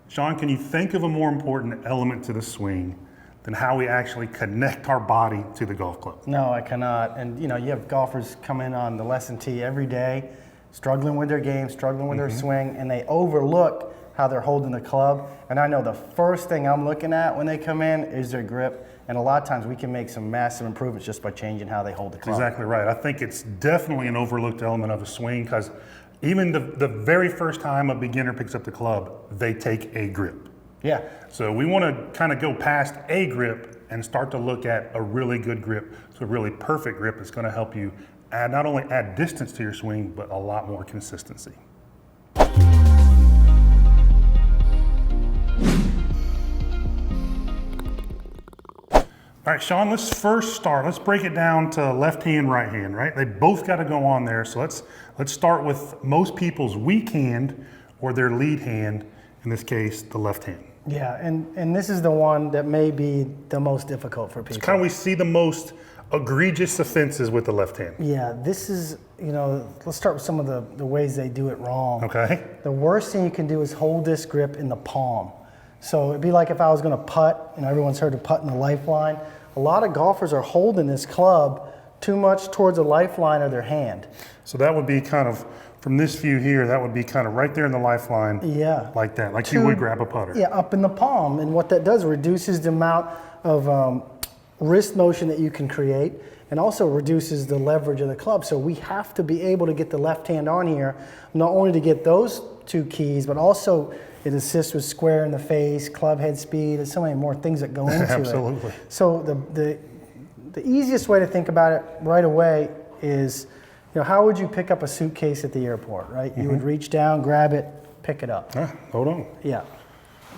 Shaun, can you think of a more important element to the swing than how we actually connect our body to the golf club? No, I cannot. And you know, you have golfers come in on the lesson tee every day, struggling with their game, struggling with their swing, and they overlook how they're holding the club. And I know the first thing I'm looking at when they come in is their grip. And a lot of times we can make some massive improvements just by changing how they hold the club. Exactly right. I think it's definitely an overlooked element of a swing, because even the very first time a beginner picks up the club, they take a grip. Yeah. So we want to kind of go past a grip and start to look at a really good grip. So a really perfect grip is going to help you not only add distance to your swing, but a lot more consistency. All right, Shaun, let's first start. Let's break it down to left hand, right hand, right? They both got to go on there. So let's start with most people's weak hand or their lead hand, in this case, the left hand. Yeah, and this is the one that may be the most difficult for people. It's kind of, we see the most egregious offenses with the left hand. Yeah, this is, you know, let's start with some of the ways they do it wrong. Okay. The worst thing you can do is hold this grip in the palm. So it'd be like if I was going to putt, and everyone's heard of putting the lifeline. A lot of golfers are holding this club too much towards the lifeline of their hand. So that would be kind of, from this view here, that would be kind of right there in the lifeline. Yeah. Like that, like you would grab a putter. Yeah, up in the palm. And what that does, reduces the amount of wrist motion that you can create, and also reduces the leverage of the club. So we have to be able to get the left hand on here, not only to get those two keys, but also it assists with square in the face, club head speed. There's so many more things that go into it. Absolutely. So the easiest way to think about it right away is, you know, how would you pick up a suitcase at the airport, right? You would reach down, grab it, pick it up. Hold on. Yeah,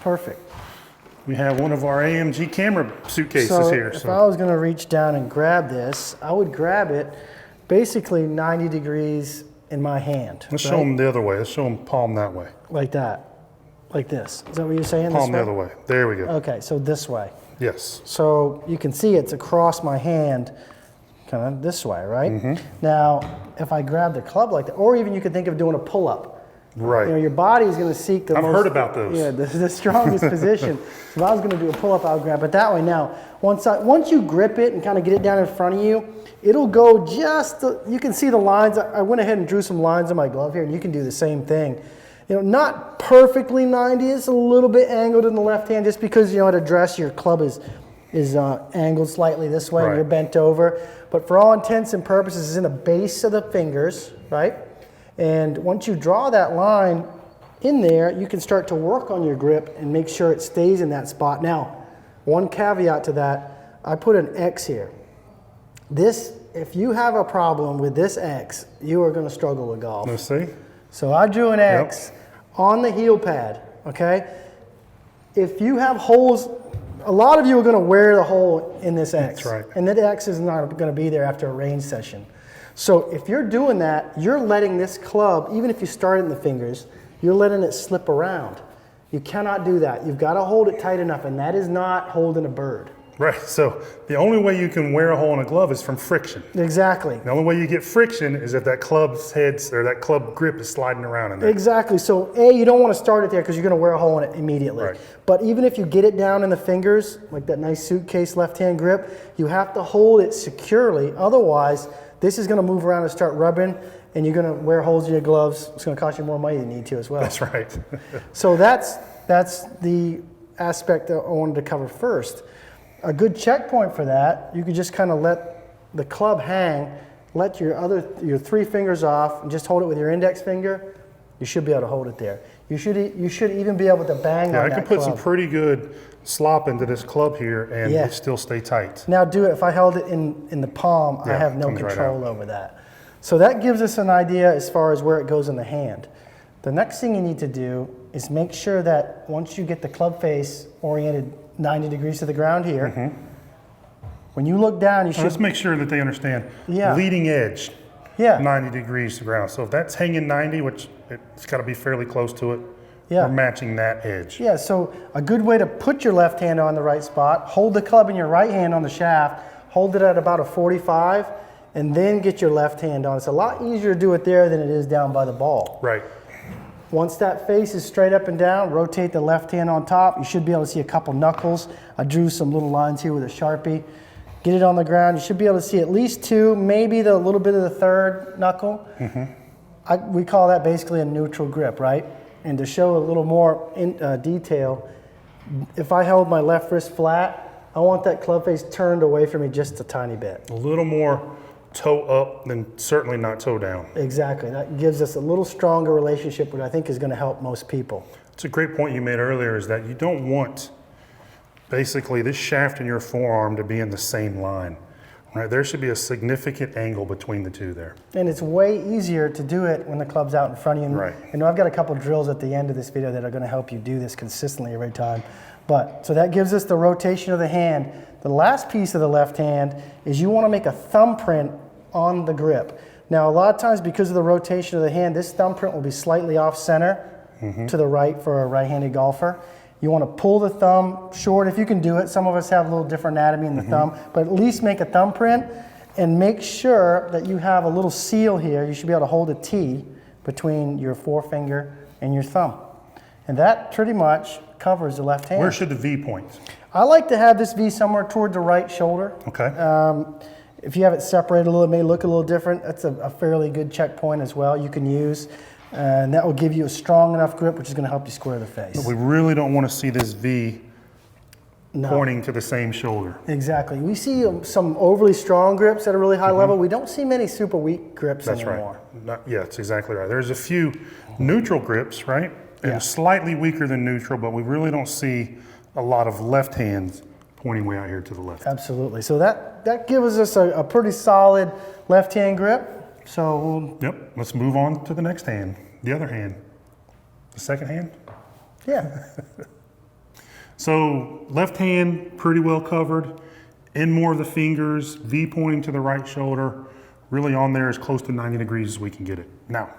perfect. We have one of our AMG camera suitcases here. If I was gonna reach down and grab this, I would grab it basically 90 degrees in my hand. Let's show them the other way. Let's show them palm that way. Like that, like this. Is that what you're saying? Palm the other way. There we go. Okay, so this way. Yes. So you can see it's across my hand, kind of this way, right? Now, if I grab the club like that, or even you could think of doing a pull-up. Right. You know, your body is going to seek the I've heard about those. Yeah, the strongest position. So if I was going to do a pull-up, I would grab it that way. Now, once you grip it and kind of get it down in front of you, it'll go just, you can see the lines. I went ahead and drew some lines on my glove here, and you can do the same thing. You know, not perfectly 90, it's a little bit angled in the left hand, just because, you know, at address, your club is angled slightly this way, and you're bent over. But for all intents and purposes, it's in the base of the fingers, right? And once you draw that line in there, you can start to work on your grip and make sure it stays in that spot. Now, one caveat to that, I put an X here. This, if you have a problem with this X, you are going to struggle with golf. Let's see. So I drew an X on the heel pad, okay? If you have holes, a lot of you are going to wear the hole in this X. That's right. And that X is not going to be there after a range session. So if you're doing that, you're letting this club, even if you start it in the fingers, you're letting it slip around. You cannot do that. You've got to hold it tight enough, and that is not holding a bird. Right, so the only way you can wear a hole in a glove is from friction. Exactly. The only way you get friction is if that club's heads or that club grip is sliding around in there. Exactly. So A, you don't want to start it there because you're going to wear a hole in it immediately. Right. But even if you get it down in the fingers, like that nice suitcase left-hand grip, you have to hold it securely. Otherwise, this is going to move around and start rubbing, and you're going to wear holes in your gloves. It's going to cost you more money than you need to as well. That's right. So that's the aspect that I wanted to cover first. A good checkpoint for that, you could just kind of let the club hang, let your three fingers off, and just hold it with your index finger. You should be able to hold it there. You should even be able to bang on that club. I could put some pretty good slop into this club here and it still stay tight. Now do it. If I held it in the palm, I have no control over that. So that gives us an idea as far as where it goes in the hand. The next thing you need to do is make sure that once you get the club face oriented 90 degrees to the ground here, when you look down, you should... Let's make sure that they understand. Leading edge, 90 degrees to the ground. So if that's hanging 90, which it's got to be fairly close to it, we're matching that edge. Yeah, so a good way to put your left hand on the right spot, hold the club in your right hand on the shaft, hold it at about a 45, and then get your left hand on. It's a lot easier to do it there than it is down by the ball. Right. Once that face is straight up and down, rotate the left hand on top. You should be able to see a couple knuckles. I drew some little lines here with a Sharpie. Get it on the ground. You should be able to see at least two, maybe a little bit of the third knuckle. We call that basically a neutral grip, right? And to show a little more detail, if I held my left wrist flat, I want that club face turned away from me just a tiny bit. A little more toe up than certainly not toe down. Exactly. That gives us a little stronger relationship, which I think is going to help most people. It's a great point you made earlier, is that you don't want basically this shaft in your forearm to be in the same line. Right? There should be a significant angle between the two there. And it's way easier to do it when the club's out in front of you. Right. And I've got a couple drills at the end of this video that are going to help you do this consistently every time. But so that gives us the rotation of the hand. The last piece of the left hand is you want to make a thumbprint on the grip. Now, a lot of times because of the rotation of the hand, this thumbprint will be slightly off center to the right for a right-handed golfer. You want to pull the thumb short if you can do it. Some of us have a little different anatomy in the thumb, but at least make a thumbprint and make sure that you have a little seal here. You should be able to hold a T between your forefinger and your thumb. And that pretty much covers the left hand. Where should the V point? I like to have this V somewhere toward the right shoulder. Okay. If you have it separated a little, it may look a little different. That's a fairly good checkpoint as well you can use. And that will give you a strong enough grip, which is going to help you square the face. But we really don't want to see this V pointing to the same shoulder. Exactly. We see some overly strong grips at a really high level. We don't see many super weak grips anymore. Right. Yeah, that's exactly right. There's a few neutral grips, right? And slightly weaker than neutral, but we really don't see a lot of left hands pointing way out here to the left. Absolutely. So that gives us a pretty solid left hand grip. So yep, let's move on to the next hand, the other hand, the second hand. Yeah. So left hand pretty well covered, in more of the fingers, V pointing to the right shoulder, really on there as close to 90 degrees as we can get it. Now,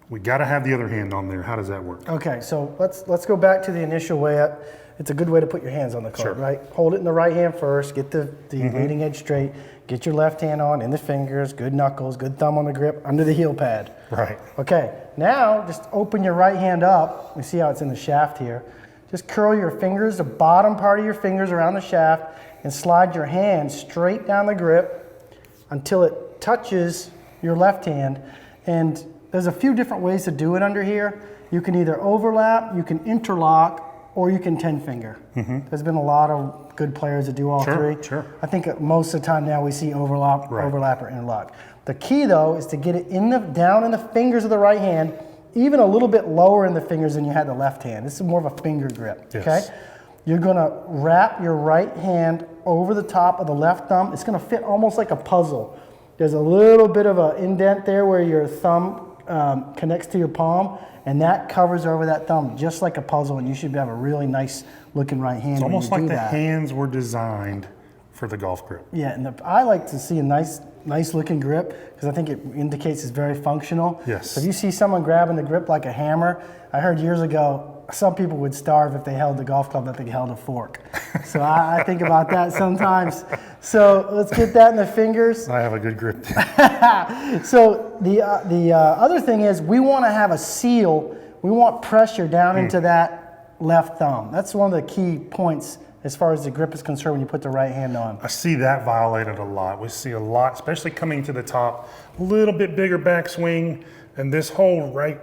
we got to have the other hand on there. How does that work? Okay, so let's go back to the initial way up. It's a good way to put your hands on the club, right? Hold it in the right hand first, get the leading edge straight, get your left hand on in the fingers, good knuckles, good thumb on the grip, under the heel pad. Right. Okay, now just open your right hand up. You see how it's in the shaft here. Just curl your fingers, the bottom part of your fingers around the shaft, and slide your hand straight down the grip until it touches your left hand. And there's a few different ways to do it under here. You can either overlap, you can interlock, or you can 10 finger. There's been a lot of good players that do all three. Sure. I think most of the time now we see overlap or interlock. The key though is to get it down in the fingers of the right hand, even a little bit lower in the fingers than you had the left hand. This is more of a finger grip, okay? You're gonna wrap your right hand over the top of the left thumb. It's gonna fit almost like a puzzle. There's a little bit of an indent there where your thumb connects to your palm, and that covers over that thumb just like a puzzle, and you should have a really nice looking right hand. It's almost like the hands were designed for the golf grip. Yeah, and I like to see a nice looking grip because I think it indicates it's very functional. Yes. So if you see someone grabbing the grip like a hammer, I heard years ago some people would starve if they held the golf club like they held a fork. So I think about that sometimes. So let's get that in the fingers. I have a good grip there. So the other thing is we want to have a seal. We want pressure down into that left thumb. That's one of the key points as far as the grip is concerned when you put the right hand on. I see that violated a lot. We see a lot, especially coming to the top, a little bit bigger backswing, and this whole right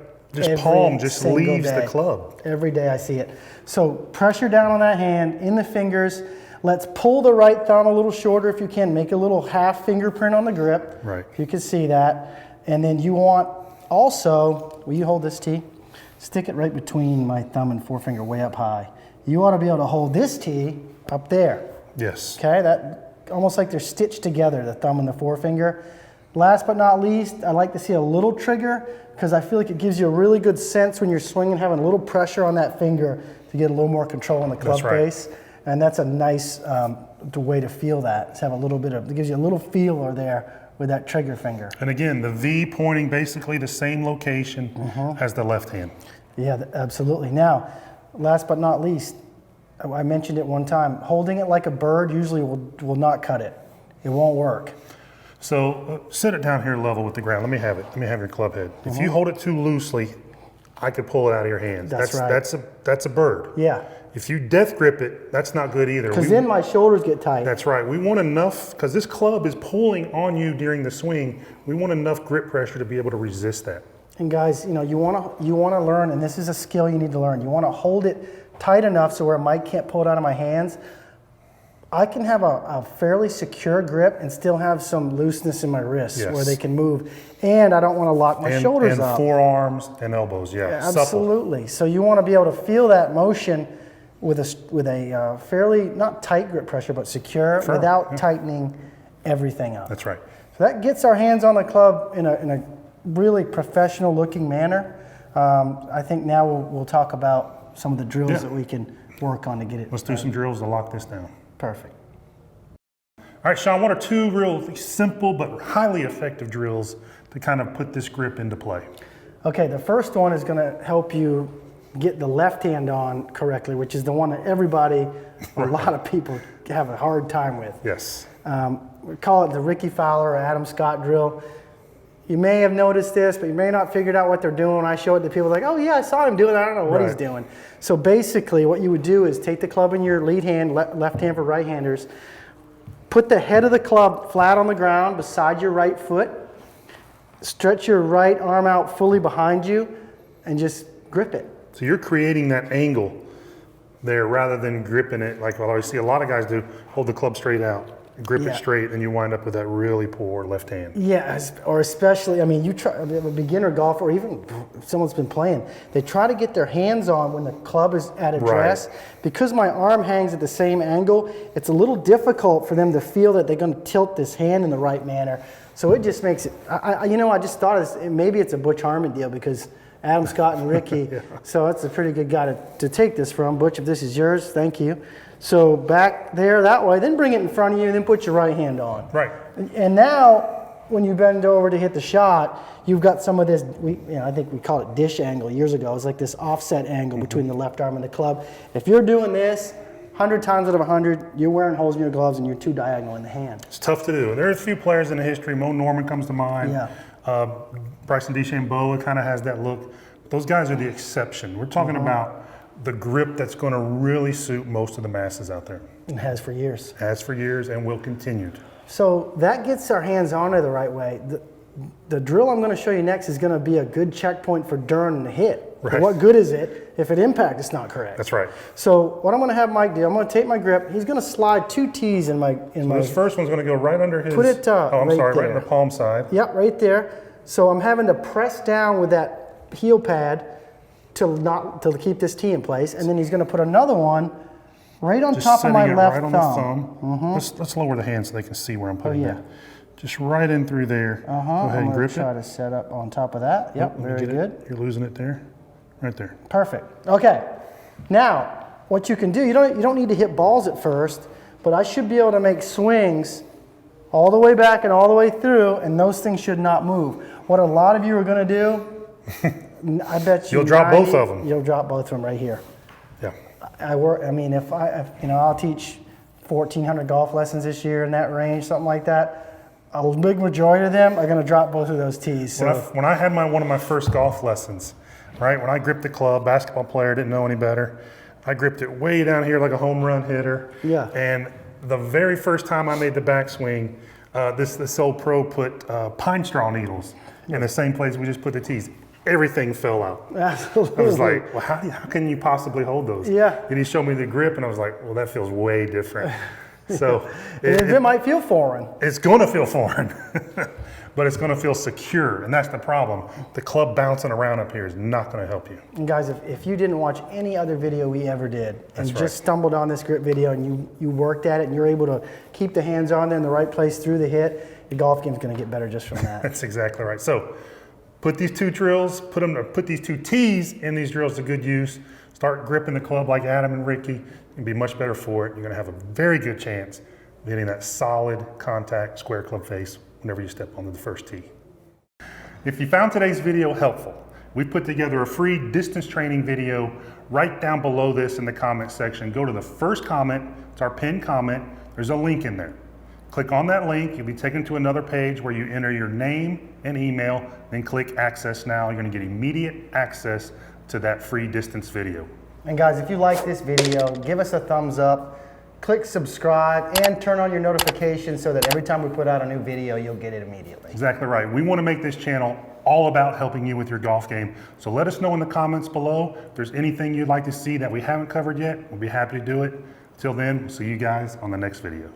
palm just leaves the club. Every day I see it. So pressure down on that hand, in the fingers. Let's pull the right thumb a little shorter if you can. Make a little half fingerprint on the grip. Right. If you can see that. And then you want also, will you hold this T? Stick it right between my thumb and forefinger way up high. You ought to be able to hold this T up there. Yes. Okay, that almost like they're stitched together, the thumb and the forefinger. Last but not least, I like to see a little trigger because I feel like it gives you a really good sense when you're swinging, having a little pressure on that finger to get a little more control on the club face. And that's a nice way to feel that. To have a little bit of, it gives you a little feeler there with that trigger finger. And again, the V pointing basically the same location as the left hand. Yeah, absolutely. Now, last but not least, I mentioned it one time, holding it like a bird usually will not cut it. It won't work. So sit it down here level with the ground. Let me have it. Let me have your club head. If you hold it too loosely, I could pull it out of your hands. That's right. That's a bird. Yeah. If you death grip it, that's not good either. Because then my shoulders get tight. That's right. We want enough, because this club is pulling on you during the swing, we want enough grip pressure to be able to resist that. And guys, you know, you want to learn, and this is a skill you need to learn. You want to hold it tight enough so where Mike can't pull it out of my hands. I can have a fairly secure grip and still have some looseness in my wrists where they can move. And I don't want to lock my shoulders up. And forearms and elbows, yeah. Absolutely. So you want to be able to feel that motion with a fairly, not tight grip pressure, but secure without tightening everything up. That's right. So that gets our hands on the club in a really professional looking manner. I think now we'll talk about some of the drills that we can work on to get it. Let's do some drills to lock this down. Perfect. All right, Shaun, what are two real simple but highly effective drills to kind of put this grip into play? Okay, the first one is going to help you get the left hand on correctly, which is the one that everybody, a lot of people have a hard time with. Yes. We call it the Ricky Fowler or Adam Scott drill. You may have noticed this, but you may not figured out what they're doing. When I show it to people, like, oh yeah, I saw him doing that. I don't know what he's doing. So basically what you would do is take the club in your lead hand, left hand for right-handers, put the head of the club flat on the ground beside your right foot, stretch your right arm out fully behind you, and just grip it. So you're creating that angle there rather than gripping it like what I always see a lot of guys do, hold the club straight out. Grip it straight, and you wind up with that really poor left hand. Yeah, or especially, I mean, you try a beginner golfer, or even if someone's been playing, they try to get their hands on when the club is at address. Because my arm hangs at the same angle, it's a little difficult for them to feel that they're going to tilt this hand in the right manner. So it just makes it. I just thought maybe it's a Butch Harmon deal because Adam Scott and Ricky. So that's a pretty good guy to take this from. Butch, if this is yours, thank you. So back there that way, then bring it in front of you, and then put your right hand on. Right. And now, when you bend over to hit the shot, you've got some of this, I think we called it dish angle years ago. It's like this offset angle between the left arm and the club. If you're doing this, 100 times out of 100, you're wearing holes in your gloves and you're too diagonal in the hand. It's tough to do. There are a few players in the history. Mo Norman comes to mind. Yeah. Bryson DeChambeau kind of has that look. Those guys are the exception. We're talking about the grip that's going to really suit most of the masses out there. It has for years. Has for years and will continue to. So that gets our hands on it the right way. The drill I'm going to show you next is going to be a good checkpoint for during the hit. Right. What good is it if at impact it's not correct? That's right. So what I'm going to have Mike do, I'm going to take my grip. He's going to slide 2 T's in my. This first one's going to go right under his. Put it. right in there. the palm side. Yep, right there. So I'm having to press down with that heel pad to keep this T in place, and then he's going to put another one right on top of my left thumb. Let's lower the hand so they can see where I'm putting it. Just right in through there. Go ahead and grip it. Try to set up on top of that. Yep, very good. You're losing it there, right there. Perfect. Okay. Now, what you can do, you don't need to hit balls at first, but I should be able to make swings all the way back and all the way through, and those things should not move. What a lot of you are going to do. I bet you you'll drop both of them. You'll drop both of them right here. Yeah. I'll teach 1,400 golf lessons this year in that range, something like that. A big majority of them are going to drop both of those tees. So. When I had one of my first golf lessons, right, when I gripped the club, basketball player, didn't know any better. I gripped it way down here like a home run hitter. Yeah. And the very first time I made the backswing, this old pro put pine straw needles in the same place we just put the tees. Everything fell out. Absolutely. I was like, well, how can you possibly hold those? Yeah. And he showed me the grip, and I was like, well, that feels way different. So it might feel foreign. It's going to feel foreign, but it's going to feel secure, and that's the problem. The club bouncing around up here is not going to help you. And guys, if you didn't watch any other video we ever did, and just stumbled on this grip video, and you worked at it, and you're able to keep the hands on there in the right place through the hit, your golf game's going to get better just from that. That's exactly right. So put these 2 drills, put these 2 tees in these drills to good use. Start gripping the club like Adam and Ricky, and be much better for it. You're going to have a very good chance of hitting that solid contact square club face whenever you step onto the first tee. If you found today's video helpful, we put together a free distance training video right down below this in the comment section. Go to the first comment, it's our pinned comment. There's a link in there. Click on that link, you'll be taken to another page where you enter your name and email, then click Access Now. You're going to get immediate access to that free distance video. And guys, if you like this video, give us a thumbs up, click subscribe, and turn on your notifications so that every time we put out a new video, you'll get it immediately. Exactly right. We want to make this channel all about helping you with your golf game. So let us know in the comments below if there's anything you'd like to see that we haven't covered yet. We'll be happy to do it. Till then, we'll see you guys on the next video.